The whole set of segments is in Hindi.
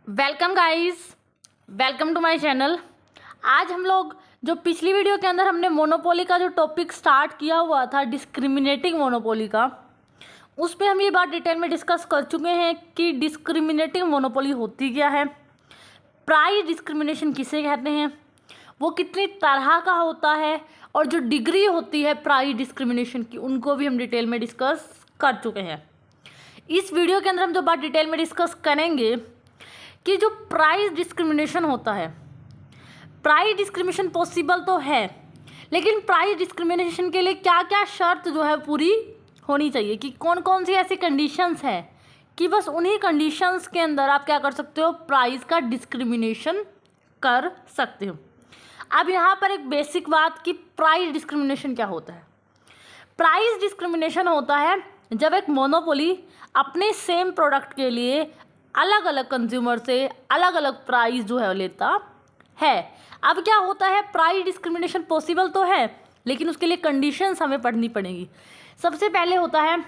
Welcome guys, welcome to my channel. आज हम लोग जो पिछली वीडियो के अंदर हमने मोनोपोली का जो टॉपिक स्टार्ट किया हुआ था डिस्क्रिमिनेटिंग मोनोपोली का, उस पे हम ये बात डिटेल में डिस्कस कर चुके हैं कि डिस्क्रिमिनेटिंग मोनोपोली होती क्या है, प्राइस डिस्क्रिमिनेशन किसे कहते हैं, वो कितनी तरह का होता है और जो डिग्री होती है प्राइस डिस्क्रिमिनेशन की उनको भी हम डिटेल में डिस्कस कर चुके हैं। इस वीडियो के अंदर हम जो बात डिटेल में डिस्कस करेंगे कि जो प्राइस डिस्क्रिमिनेशन होता है, प्राइस डिस्क्रिमिनेशन पॉसिबल तो है, लेकिन प्राइस डिस्क्रिमिनेशन के लिए क्या क्या शर्त जो है पूरी होनी चाहिए, कि कौन कौन सी ऐसी कंडीशंस हैं कि बस उन्हीं कंडीशंस के अंदर आप क्या कर सकते हो, प्राइस का डिस्क्रिमिनेशन कर सकते हो। अब यहाँ पर एक बेसिक बात कि प्राइस डिस्क्रिमिनेशन क्या होता है। प्राइस डिस्क्रिमिनेशन होता है जब एक मोनोपोली अपने सेम प्रोडक्ट के लिए अलग अलग कंज्यूमर से अलग अलग प्राइस जो है लेता है। अब क्या होता है, प्राइस डिस्क्रिमिनेशन पॉसिबल तो है, लेकिन उसके लिए कंडीशंस हमें पढ़नी पड़ेगी। सबसे पहले होता है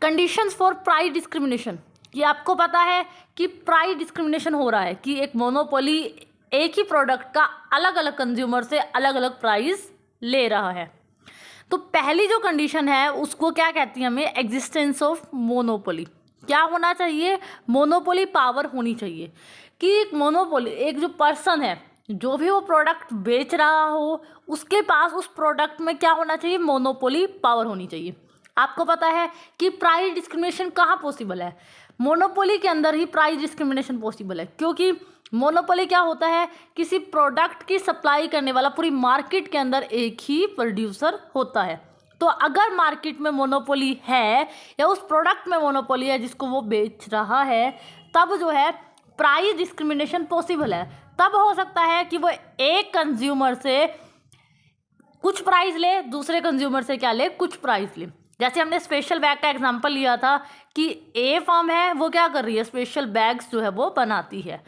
कंडीशंस फॉर प्राइस डिस्क्रिमिनेशन, कि आपको पता है कि प्राइस डिस्क्रिमिनेशन हो रहा है कि एक मोनोपोली एक ही प्रोडक्ट का अलग अलग कंज्यूमर से अलग अलग प्राइस ले रहा है। तो पहली जो कंडीशन है उसको क्या कहती है, हमें एग्जिस्टेंस ऑफ मोनोपोली। क्या होना चाहिए, मोनोपोली पावर होनी चाहिए, कि एक मोनोपोली, एक जो पर्सन है जो भी वो प्रोडक्ट बेच रहा हो उसके पास उस प्रोडक्ट में क्या होना चाहिए, मोनोपोली पावर होनी चाहिए। आपको पता है कि प्राइस डिस्क्रिमिनेशन कहाँ पॉसिबल है, मोनोपोली के अंदर ही प्राइस डिस्क्रिमिनेशन पॉसिबल है, क्योंकि मोनोपोली क्या होता है, किसी प्रोडक्ट की सप्लाई करने वाला पूरी मार्केट के अंदर एक ही प्रोड्यूसर होता है। तो अगर मार्केट में मोनोपोली है या उस प्रोडक्ट में मोनोपोली है जिसको वो बेच रहा है, तब जो है प्राइस डिस्क्रिमिनेशन पॉसिबल है। तब हो सकता है कि वो एक कंज्यूमर से कुछ प्राइस ले, दूसरे कंज्यूमर से क्या ले, कुछ प्राइस ले। जैसे हमने स्पेशल बैग का एग्जांपल लिया था कि ए फर्म है, वो क्या कर रही है, स्पेशल बैग्स जो है वो बनाती है।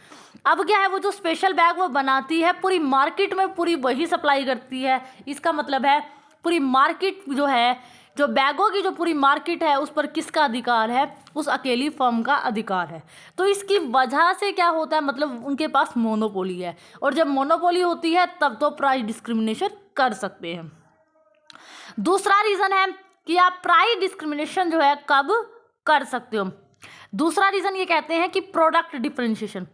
अब क्या है, वो जो स्पेशल बैग वो बनाती है पूरी मार्केट में पूरी वही सप्लाई करती है। इसका मतलब है पूरी मार्केट जो है, जो बैगों की जो पूरी मार्केट है उस पर किसका अधिकार है, उस अकेली फर्म का अधिकार है। तो इसकी वजह से क्या होता है, मतलब उनके पास मोनोपोली है, और जब मोनोपोली होती है तब तो प्राइस डिस्क्रिमिनेशन कर सकते हैं। दूसरा रीज़न है कि आप प्राइस डिस्क्रिमिनेशन जो है कब कर सकते हो। दूसरा रीज़न ये कहते हैं कि प्रोडक्ट डिफरेंशिएशन।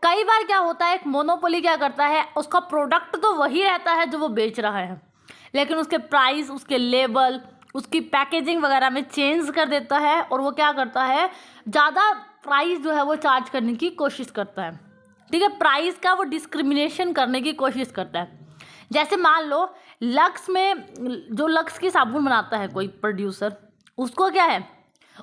कई बार क्या होता है, एक मोनोपोली क्या करता है, उसका प्रोडक्ट तो वही रहता है जो वो बेच रहा है, लेकिन उसके प्राइस, उसके लेबल, उसकी पैकेजिंग वगैरह में चेंज कर देता है, और वो क्या करता है, ज़्यादा प्राइस जो है वो चार्ज करने की कोशिश करता है। ठीक है, प्राइस का वो डिस्क्रिमिनेशन करने की कोशिश करता है। जैसे मान लो लक्स में, जो लक्स की साबुन बनाता है कोई प्रोड्यूसर, उसको क्या है,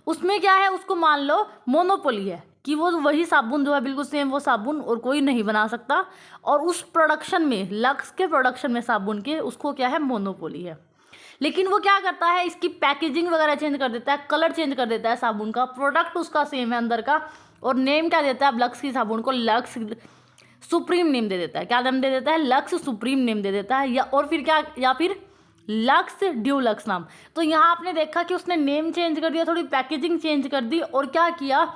उसमें क्या है, उसको मान लो मोनोपोली है कि वो वही साबुन जो है बिल्कुल सेम वो साबुन और कोई नहीं बना सकता, और उस प्रोडक्शन में, लक्स के प्रोडक्शन में साबुन के, उसको क्या है, मोनोपोली है। लेकिन वो क्या करता है, इसकी पैकेजिंग वगैरह चेंज कर देता है, कलर चेंज कर देता है साबुन का, प्रोडक्ट उसका सेम है अंदर का, और नेम क्या देता है, अब लक्स की साबुन को लक्स सुप्रीम नेम दे देता है। क्या नाम दे देता है, लक्स सुप्रीम नेम दे देता है, या और फिर क्या, या फिर लक्स ड्यूलक्स नाम। तो यहाँ आपने देखा कि उसने नेम चेंज कर दिया, थोड़ी पैकेजिंग चेंज कर दी, और क्या किया,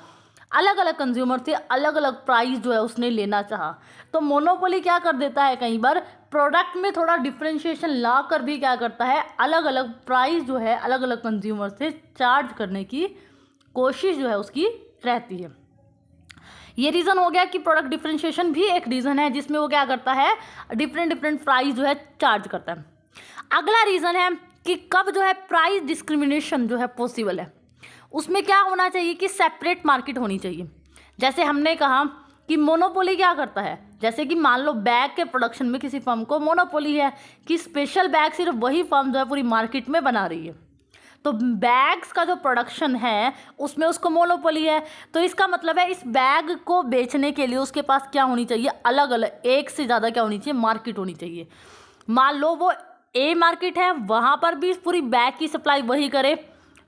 अलग अलग कंज्यूमर से अलग अलग प्राइस जो है उसने लेना चाहा। तो मोनोपोली क्या कर देता है, कई बार प्रोडक्ट में थोड़ा डिफ्रेंशिएशन ला कर भी क्या करता है, अलग अलग प्राइस जो है अलग अलग कंज्यूमर से चार्ज करने की कोशिश जो है उसकी रहती है। ये रीज़न हो गया कि प्रोडक्ट डिफरेंशिएशन भी एक रीज़न है जिसमें वो क्या करता है, डिफरेंट प्राइस जो है चार्ज करता है। अगला रीज़न है कि कब जो है प्राइस डिस्क्रिमिनेशन जो है पॉसिबल है। उसमें क्या होना चाहिए कि सेपरेट मार्केट होनी चाहिए। जैसे हमने कहा कि मोनोपोली क्या करता है, जैसे कि मान लो बैग के प्रोडक्शन में किसी फर्म को मोनोपोली है कि स्पेशल बैग सिर्फ वही फर्म जो है पूरी मार्केट में बना रही है, तो बैग्स का जो प्रोडक्शन है उसमें उसको मोनोपोली है। तो इसका मतलब है इस बैग को बेचने के लिए उसके पास क्या होनी चाहिए, अलग अलग एक से ज़्यादा क्या होनी चाहिए, मार्केट होनी चाहिए। मान लो वो ए मार्केट है, वहाँ पर भी पूरी बैग की सप्लाई वही करे,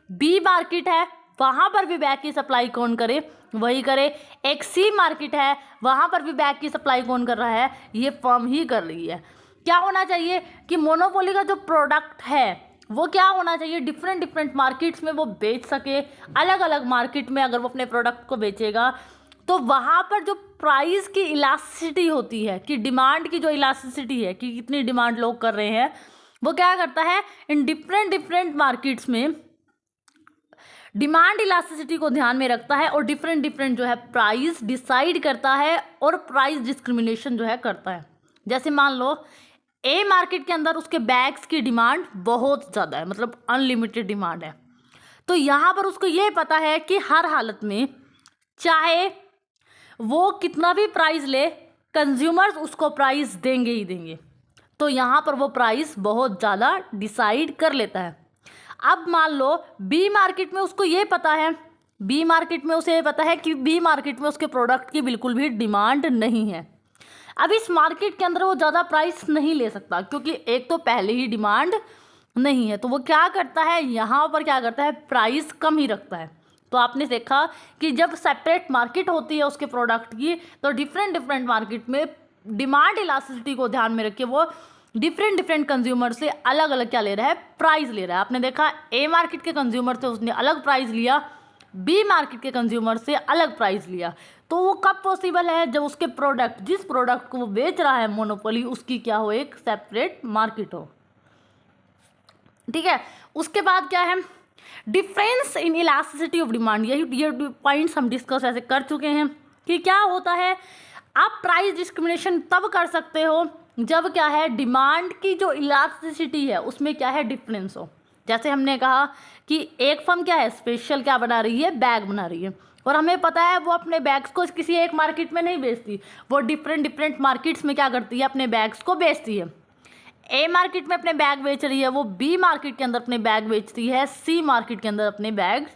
बी मार्केट है, वहाँ पर भी बैग की सप्लाई कौन करे, वही करे, एक सी मार्केट है, वहाँ पर भी बैग की सप्लाई कौन कर रहा है, ये फर्म ही कर रही है। क्या होना चाहिए कि मोनोपोली का जो प्रोडक्ट है वो क्या होना चाहिए, डिफरेंट मार्केट्स में वो बेच सके। अलग अलग मार्केट में अगर वो अपने प्रोडक्ट को बेचेगा तो वहाँ पर जो प्राइस की इलास्टिसिटी होती है, कि डिमांड की जो इलास्टिसिटी है कि कितनी डिमांड लोग कर रहे हैं, वो क्या करता है इन डिफरेंट मार्केट्स में डिमांड इलास्टिसिटी को ध्यान में रखता है और डिफरेंट जो है प्राइस डिसाइड करता है और प्राइस डिस्क्रिमिनेशन जो है करता है। जैसे मान लो ए मार्केट के अंदर उसके बैग्स की डिमांड बहुत ज़्यादा है, मतलब अनलिमिटेड डिमांड है, तो यहाँ पर उसको ये पता है कि हर हालत में चाहे वो कितना भी प्राइस ले, कंज्यूमर्स उसको प्राइस देंगे ही देंगे, तो यहाँ पर वो प्राइस बहुत ज़्यादा डिसाइड कर लेता है। अब मान लो बी मार्केट में उसको ये पता है, बी मार्केट में उसे ये पता है कि बी मार्केट में उसके प्रोडक्ट की बिल्कुल भी डिमांड नहीं है। अब इस मार्केट के अंदर वो ज़्यादा प्राइस नहीं ले सकता क्योंकि एक तो पहले ही डिमांड नहीं है, तो वो क्या करता है यहाँ पर क्या करता है प्राइस कम ही रखता है। तो आपने देखा कि जब सेपरेट मार्केट होती है उसके प्रोडक्ट की, तो डिफरेंट मार्केट में डिमांड इलास्टिसिटी को ध्यान में रखे वो डिफरेंट कंज्यूमर से अलग अलग क्या ले रहा है प्राइस ले रहा है। आपने देखा ए मार्केट के कंज्यूमर से उसने अलग प्राइस लिया, बी मार्केट के कंज्यूमर से अलग प्राइस लिया। तो वो कब पॉसिबल है, जब उसके प्रोडक्ट, जिस प्रोडक्ट को वो बेच रहा है मोनोपोली, उसकी क्या हो एक सेपरेट मार्केट हो। ठीक है, उसके बाद क्या है difference in elasticity of demand. ये पॉइंट्स हम डिस्कस ऐसे कर चुके हैं कि क्या होता है, आप प्राइस डिस्क्रिमिनेशन तब कर सकते हो जब क्या है डिमांड की जो इलास्टिसिटी है उसमें क्या है डिफरेंस हो। जैसे हमने कहा कि एक फर्म क्या है स्पेशल क्या बना रही है, बैग बना रही है, और हमें पता है वो अपने बैग्स को किसी एक मार्केट में नहीं बेचती, वो डिफरेंट मार्केट्स में क्या करती है अपने बैग्स को बेचती है। ए मार्केट में अपने बैग बेच रही है, वो बी मार्केट के अंदर अपने बैग बेचती है, सी मार्केट के अंदर अपने बैग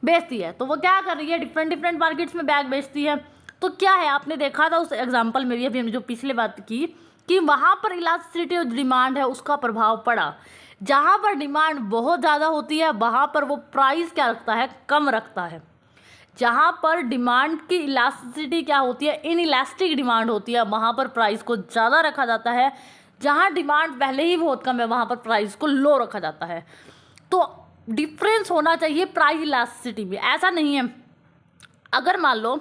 बेचती है। तो वो क्या कर रही है डिफरेंट मार्केट्स में बैग बेचती है। तो क्या है आपने देखा था उस एग्जांपल में भी, अभी हमने जो पिछले बात की कि वहाँ पर इलास्टिसिटी ऑफ डिमांड है उसका प्रभाव पड़ा। जहाँ पर डिमांड बहुत ज़्यादा होती है वहाँ पर वो प्राइस क्या रखता है कम रखता है। जहाँ पर डिमांड की इलास्टिसिटी क्या होती है इनइलास्टिक डिमांड होती है वहाँ पर प्राइस को ज़्यादा रखा जाता है। जहाँ डिमांड पहले ही बहुत कम है वहाँ पर प्राइस को लो रखा जाता है। तो डिफरेंस होना चाहिए प्राइस इलास्टिसिटी में। ऐसा नहीं है अगर मान लो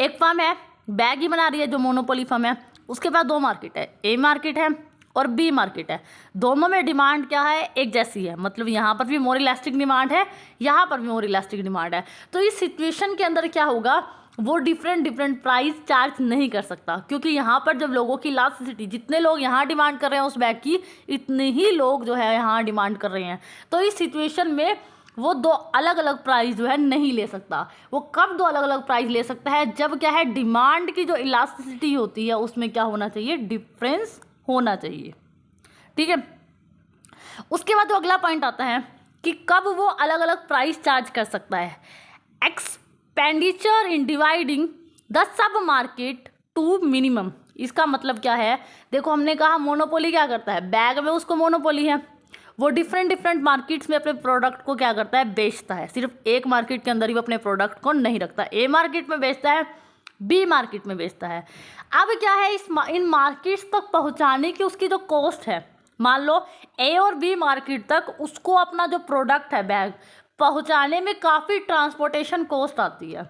एक फर्म है बैग ही बना रही है जो मोनोपोली फर्म है, उसके पास दो मार्केट है, ए मार्केट है और बी मार्केट है, दोनों में डिमांड क्या है एक जैसी है, मतलब यहाँ पर भी मोर इलास्टिक डिमांड है, यहाँ पर भी मोर इलास्टिक डिमांड है। तो इस सिचुएशन के अंदर क्या होगा वो डिफरेंट प्राइस चार्ज नहीं कर सकता क्योंकि यहाँ पर जब लोगों की इलास्टिसिटी, जितने लोग यहाँ डिमांड कर रहे हैं उस बैग की इतने ही लोग जो है यहाँ डिमांड कर रहे हैं। तो इस सिचुएशन में वो दो अलग अलग प्राइस जो है नहीं ले सकता। वो कब दो अलग अलग प्राइस ले सकता है जब क्या है डिमांड की जो इलास्टिसिटी होती है उसमें क्या होना चाहिए डिफरेंस होना चाहिए। ठीक है, उसके बाद जो अगला पॉइंट आता है कि कब वो अलग अलग प्राइस चार्ज कर सकता है। Expenditure in dividing the sub market to minimum. इसका मतलब क्या है, देखो हमने कहा मोनोपोली क्या करता है, बैग में उसको मोनोपोली है, वो डिफरेंट मार्केट्स में अपने प्रोडक्ट को क्या करता है बेचता है, सिर्फ एक मार्केट के अंदर ही वो अपने प्रोडक्ट को नहीं रखता, ए मार्केट में बेचता है बी मार्केट में बेचता है। अब क्या है इन मार्केट्स तक पहुंचाने की उसकी जो कॉस्ट है, मान लो ए और बी मार्केट तक उसको अपना जो प्रोडक्ट है बैग पहुंचाने में काफ़ी ट्रांसपोर्टेशन कॉस्ट आती है।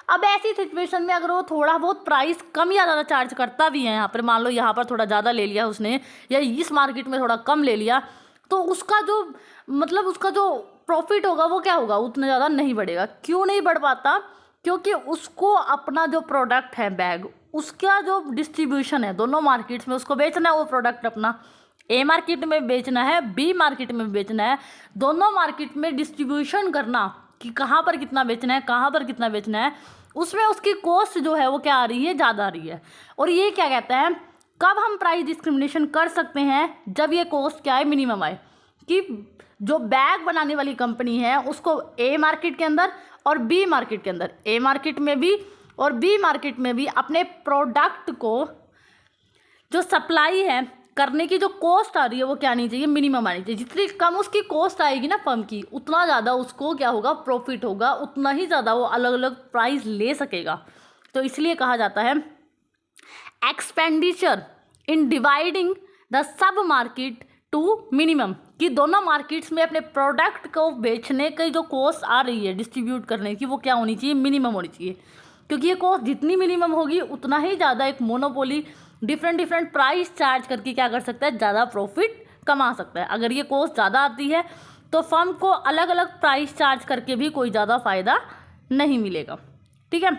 अब ऐसी सिचुएशन में अगर वो थोड़ा बहुत प्राइस कम या ज़्यादा चार्ज करता भी है, यहाँ पर मान लो यहाँ पर थोड़ा ज़्यादा ले लिया उसने या इस मार्केट में थोड़ा कम ले लिया, तो उसका जो मतलब उसका जो प्रॉफिट होगा वो क्या होगा उतना ज़्यादा नहीं बढ़ेगा। क्यों नहीं बढ़ पाता, क्योंकि उसको अपना जो प्रोडक्ट है बैग उसका जो डिस्ट्रीब्यूशन है दोनों मार्केट्स में उसको बेचना है, वो प्रोडक्ट अपना ए मार्केट में बेचना है बी मार्केट में बेचना है, दोनों मार्केट में डिस्ट्रीब्यूशन करना कि कहाँ पर कितना बेचना है कहाँ पर कितना बेचना है, उसमें उसकी कॉस्ट जो है वो क्या आ रही है ज़्यादा आ रही है। और ये क्या कहता है कब हम प्राइस डिस्क्रिमिनेशन कर सकते हैं, जब ये कॉस्ट क्या है मिनिमम आए, कि जो बैग बनाने वाली कंपनी है उसको ए मार्केट के अंदर और बी मार्केट के अंदर, ए मार्केट में भी और बी मार्केट में भी अपने प्रोडक्ट को जो सप्लाई है करने की जो कॉस्ट आ रही है वो क्या आनी चाहिए मिनिमम आनी चाहिए। जितनी कम उसकी कॉस्ट आएगी ना फर्म की उतना ज़्यादा उसको क्या होगा प्रॉफिट होगा, उतना ही ज़्यादा वो अलग अलग प्राइस ले सकेगा। तो इसलिए कहा जाता है expenditure in dividing the sub market to minimum, कि दोनों मार्केट्स में अपने प्रोडक्ट को बेचने की जो कॉस्ट आ रही है डिस्ट्रीब्यूट करने की वो क्या होनी चाहिए मिनिमम होनी चाहिए। क्योंकि ये कॉस्ट जितनी मिनिमम होगी उतना ही ज़्यादा एक मोनोपोली डिफरेंट प्राइस चार्ज करके क्या कर सकता है, ज़्यादा प्रॉफिट कमा सकता है। अगर ये कॉस्ट ज़्यादा आती है तो फर्म को अलग अलग प्राइस चार्ज करके भी कोई ज़्यादा फ़ायदा नहीं मिलेगा। ठीक है,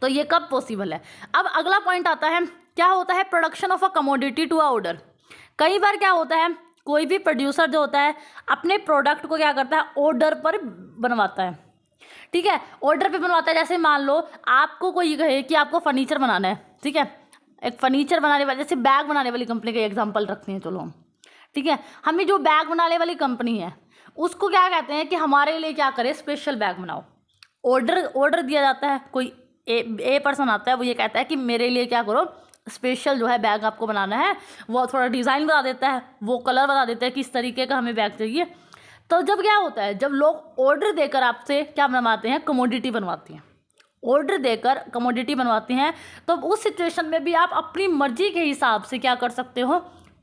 तो ये कब पॉसिबल है। अब अगला पॉइंट आता है, क्या होता है production of a commodity to a order. कई बार क्या होता है, कोई भी प्रोड्यूसर जो होता है अपने प्रोडक्ट को क्या करता है, ऑर्डर पर बनवाता है। ठीक है, ऑर्डर पे बनवाता है। जैसे मान लो आपको कोई कहे कि आपको फर्नीचर बनाना है, ठीक है, एक फर्नीचर बनाने वाले, जैसे बैग बनाने वाली कंपनी का एग्जांपल रखते हैं चलो हम। ठीक है, हमें जो बैग बनाने वाली कंपनी है उसको क्या कहते हैं कि हमारे लिए क्या करे, स्पेशल बैग बनाओ। ऑर्डर दिया जाता है, कोई ए पर्सन आता है, वो ये कहता है कि मेरे लिए क्या करो, स्पेशल जो है बैग आपको बनाना है। वो थोड़ा डिज़ाइन बता देता है, वो कलर बता देता है किस तरीके का हमें बैग चाहिए। तो जब क्या होता है, जब लोग ऑर्डर देकर आपसे क्या बनवाते हैं, कमोडिटी बनवाते हैं, ऑर्डर देकर कमोडिटी बनवाते हैं, तो उस सिचुएशन में भी आप अपनी मर्जी के हिसाब से क्या कर सकते हो,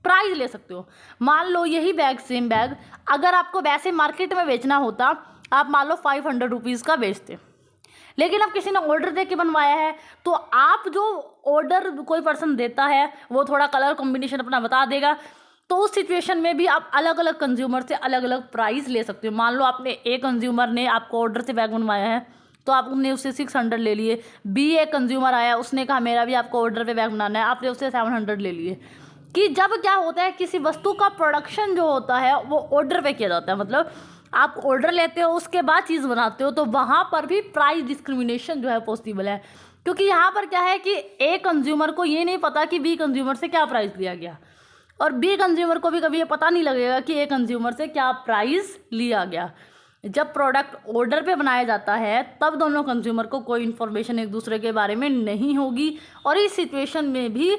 प्राइस ले सकते हो। मान लो यही बैग, सेम बैग अगर आपको वैसे मार्केट में बेचना होता, आप मान लो 500 रुपीज़ का बेचते, लेकिन अब किसी ने ऑर्डर दे के बनवाया है, तो आप जो ऑर्डर कोई पर्सन देता है वो थोड़ा कलर कॉम्बिनेशन अपना बता देगा। तो उस सिचुएशन में भी आप अलग अलग कंज्यूमर से अलग अलग प्राइस ले सकते हो। मान लो आपने एक कंज्यूमर ने आपको ऑर्डर से बैग बनवाया है तो आपने उससे 600 ले लिए, बी एक कंज्यूमर आया उसने कहा मेरा भी आपको ऑर्डर पे बैग बनाना है, आपने उससे 700 ले लिए। कि जब क्या होता है, किसी वस्तु का प्रोडक्शन जो होता है वो ऑर्डर पे किया जाता है, मतलब आप ऑर्डर लेते हो उसके बाद चीज़ बनाते हो, तो वहाँ पर भी प्राइस डिस्क्रिमिनेशन जो है पॉसिबल है। क्योंकि यहाँ पर क्या है कि ए कंज्यूमर को ये नहीं पता कि बी कंज्यूमर से क्या प्राइस लिया गया, और बी कंज्यूमर को भी कभी ये पता नहीं लगेगा कि ए कंज्यूमर से क्या प्राइस लिया गया। जब प्रोडक्ट ऑर्डर पे बनाया जाता है तब दोनों कंज्यूमर को कोई इन्फॉर्मेशन एक दूसरे के बारे में नहीं होगी, और इस सिचुएशन में भी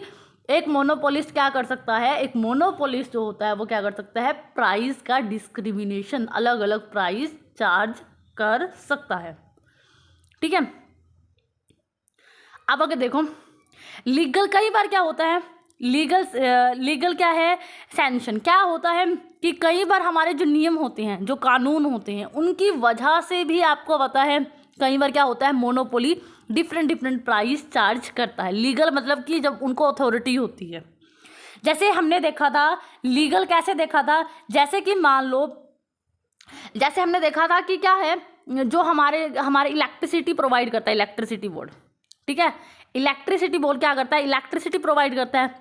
एक मोनोपोलिस्ट क्या कर सकता है, एक मोनोपोलिस्ट जो होता है वो क्या कर सकता है, प्राइस का डिस्क्रिमिनेशन, अलग अलग प्राइस चार्ज कर सकता है। ठीक है, अब अगर देखो लीगल, कई बार क्या होता है, लीगल क्या है, सैंक्शन क्या होता है कि कई बार हमारे जो नियम होते हैं, जो कानून होते हैं, उनकी वजह से भी आपको पता है कई बार क्या होता है, मोनोपोली डिफरेंट प्राइस चार्ज करता है। लीगल मतलब कि जब उनको अथॉरिटी होती है। जैसे हमने देखा था लीगल, कैसे देखा था, जैसे कि मान लो, जैसे हमने देखा था कि क्या है, जो हमारे इलेक्ट्रिसिटी प्रोवाइड करता है इलेक्ट्रिसिटी बोर्ड। ठीक है, इलेक्ट्रिसिटी बोर्ड क्या करता है, इलेक्ट्रिसिटी प्रोवाइड करता है,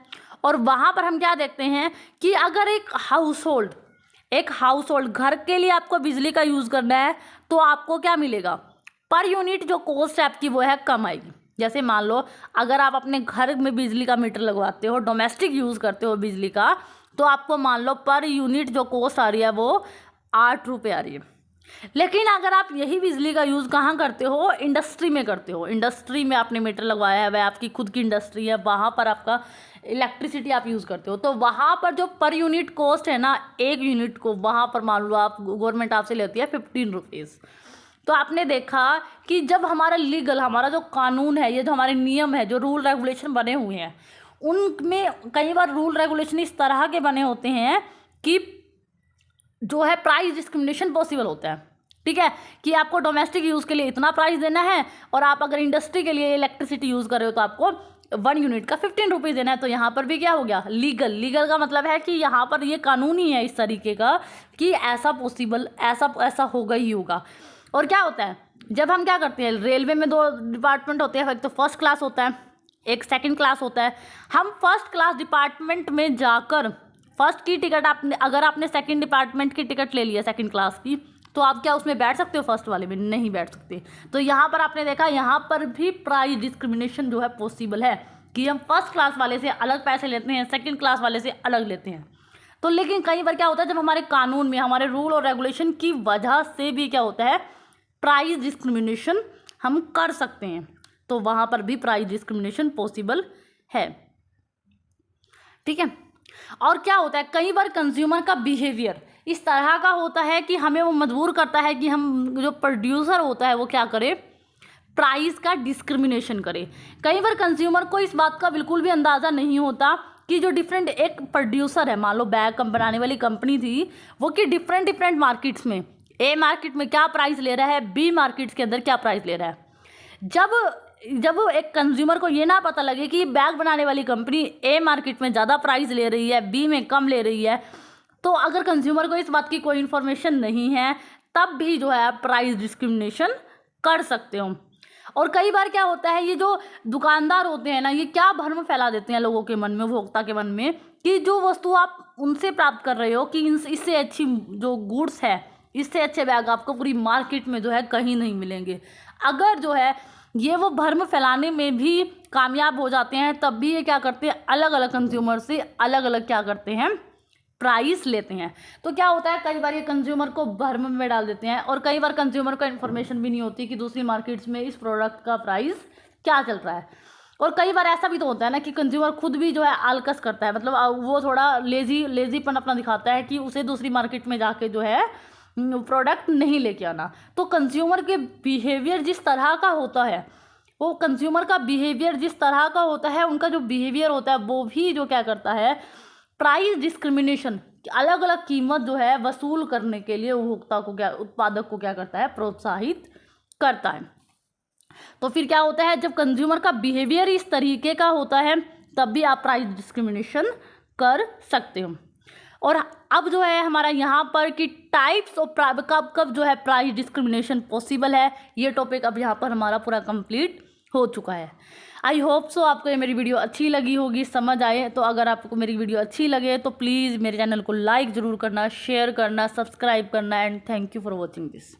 और वहाँ पर हम क्या देखते हैं कि अगर एक हाउस होल्ड घर के लिए आपको बिजली का यूज़ करना है तो आपको क्या मिलेगा, पर यूनिट जो कॉस्ट है आपकी वो है कम आएगी। जैसे मान लो अगर आप अपने घर में बिजली का मीटर लगवाते हो, डोमेस्टिक यूज़ करते हो बिजली का, तो आपको मान लो पर यूनिट जो कॉस्ट आ रही है वो 8 रुपये आ रही है। लेकिन अगर आप यही बिजली का यूज़ कहाँ करते हो, इंडस्ट्री में करते हो, इंडस्ट्री में आपने मीटर लगवाया है, वह आपकी खुद की इंडस्ट्री है, वहाँ पर आपका इलेक्ट्रिसिटी आप यूज़ करते हो, तो वहाँ पर जो पर यूनिट कॉस्ट है ना, एक यूनिट को वहाँ पर मान लो आप गवर्नमेंट आपसे लेती है 15 रुपीज़। तो आपने देखा कि जब हमारा लीगल, हमारा जो कानून है, ये जो हमारे नियम है, जो रूल रेगुलेशन बने हुए हैं, उनमें कई बार रूल रेगुलेशन इस तरह के बने होते हैं कि जो है प्राइस डिस्क्रिमिनेशन पॉसिबल होता है। ठीक है, कि आपको डोमेस्टिक यूज़ के लिए इतना प्राइस देना है, और आप अगर इंडस्ट्री के लिए इलेक्ट्रिसिटी यूज़ कर रहे हो तो आपको 1 यूनिट का 15 रुपीज़ देना है। तो यहाँ पर भी क्या हो गया, लीगल का मतलब है कि यहाँ पर ये कानून ही है इस तरीके का कि ऐसा पॉसिबल, ऐसा होगा ही होगा। और क्या होता है, जब हम क्या करते हैं, रेलवे में 2 डिपार्टमेंट होते हैं, एक तो फर्स्ट क्लास होता है, एक सेकंड क्लास होता है। हम फर्स्ट क्लास डिपार्टमेंट में जाकर फर्स्ट की टिकट अगर आपने सेकंड डिपार्टमेंट की टिकट ले लिया सेकंड क्लास की, तो आप क्या उसमें बैठ सकते हो, फर्स्ट वाले में नहीं बैठ सकते। तो यहाँ पर आपने देखा, यहाँ पर भी प्राइस डिस्क्रिमिनेशन जो है पॉसिबल है कि हम फर्स्ट क्लास वाले से अलग पैसे लेते हैं, सेकंड क्लास वाले से अलग लेते हैं। तो लेकिन कई बार क्या होता है, जब हमारे कानून में, हमारे रूल और रेगुलेशन की वजह से भी क्या होता है, प्राइस डिस्क्रिमिनेशन हम कर सकते हैं, तो वहाँ पर भी प्राइस डिस्क्रिमिनेशन पॉसिबल है। ठीक है, और क्या होता है, कई बार कंज्यूमर का बिहेवियर इस तरह का होता है कि हमें वो मजबूर करता है कि हम, जो प्रोड्यूसर होता है वो क्या करे, प्राइस का डिस्क्रिमिनेशन करे। कई बार कंज्यूमर को इस बात का बिल्कुल भी अंदाज़ा नहीं होता कि जो डिफरेंट, एक प्रोड्यूसर है, मान लो बैग बनाने वाली कंपनी थी वो, कि डिफरेंट मार्केट्स में, ए मार्केट में क्या प्राइस ले रहा है, बी मार्केट्स के अंदर क्या प्राइस ले रहा है। जब एक कंज्यूमर को ये ना पता लगे कि बैग बनाने वाली कंपनी ए मार्केट में ज़्यादा प्राइस ले रही है, बी में कम ले रही है, तो अगर कंज्यूमर को इस बात की कोई इन्फॉर्मेशन नहीं है तब भी जो है आप प्राइस डिस्क्रिमिनेशन कर सकते हो। और कई बार क्या होता है, ये जो दुकानदार होते हैं ना, ये क्या भ्रम फैला देते हैं लोगों के मन में, उपभोक्ता के मन में, कि जो वस्तु आप उनसे प्राप्त कर रहे हो कि इससे अच्छी जो गुड्स है, इससे अच्छे बैग आपको पूरी मार्केट में जो है कहीं नहीं मिलेंगे। अगर जो है ये वो भ्रम फैलाने में भी कामयाब हो जाते हैं, तब भी ये क्या करते हैं, अलग अलग कंज्यूमर से अलग अलग क्या करते हैं, प्राइस लेते हैं। तो क्या होता है, कई बार ये कंज्यूमर को भ्रम में डाल देते हैं, और कई बार कंज्यूमर को इन्फॉर्मेशन भी नहीं होती कि दूसरी मार्केट्स में इस प्रोडक्ट का प्राइस क्या चल रहा है। और कई बार ऐसा भी तो होता है ना कि कंज्यूमर खुद भी जो है आलकस करता है, मतलब वो थोड़ा लेजीपन अपना दिखाता है कि उसे दूसरी मार्केट में जाके जो है प्रोडक्ट नहीं लेके आना। तो कंज्यूमर के बिहेवियर जिस तरह का होता है, वो कंज्यूमर का बिहेवियर जिस तरह का होता है, उनका जो बिहेवियर होता है वो भी जो क्या करता है, प्राइस डिस्क्रिमिनेशन, अलग अलग कीमत जो है वसूल करने के लिए उत्पादक को क्या करता है, प्रोत्साहित करता है। तो फिर क्या होता है, जब कंज्यूमर का बिहेवियर इस तरीके का होता है तब भी आप प्राइस डिस्क्रिमिनेशन कर सकते हो। और अब जो है हमारा यहाँ पर कि टाइप्स ऑफ कब जो है प्राइस डिस्क्रिमिनेशन पॉसिबल है, ये टॉपिक अब यहाँ पर हमारा पूरा कंप्लीट हो चुका है। आई होप सो आपको ये मेरी वीडियो अच्छी लगी होगी, समझ आए। तो अगर आपको मेरी वीडियो अच्छी लगे तो प्लीज़ मेरे चैनल को लाइक ज़रूर करना, शेयर करना, सब्सक्राइब करना, and thank you for watching this.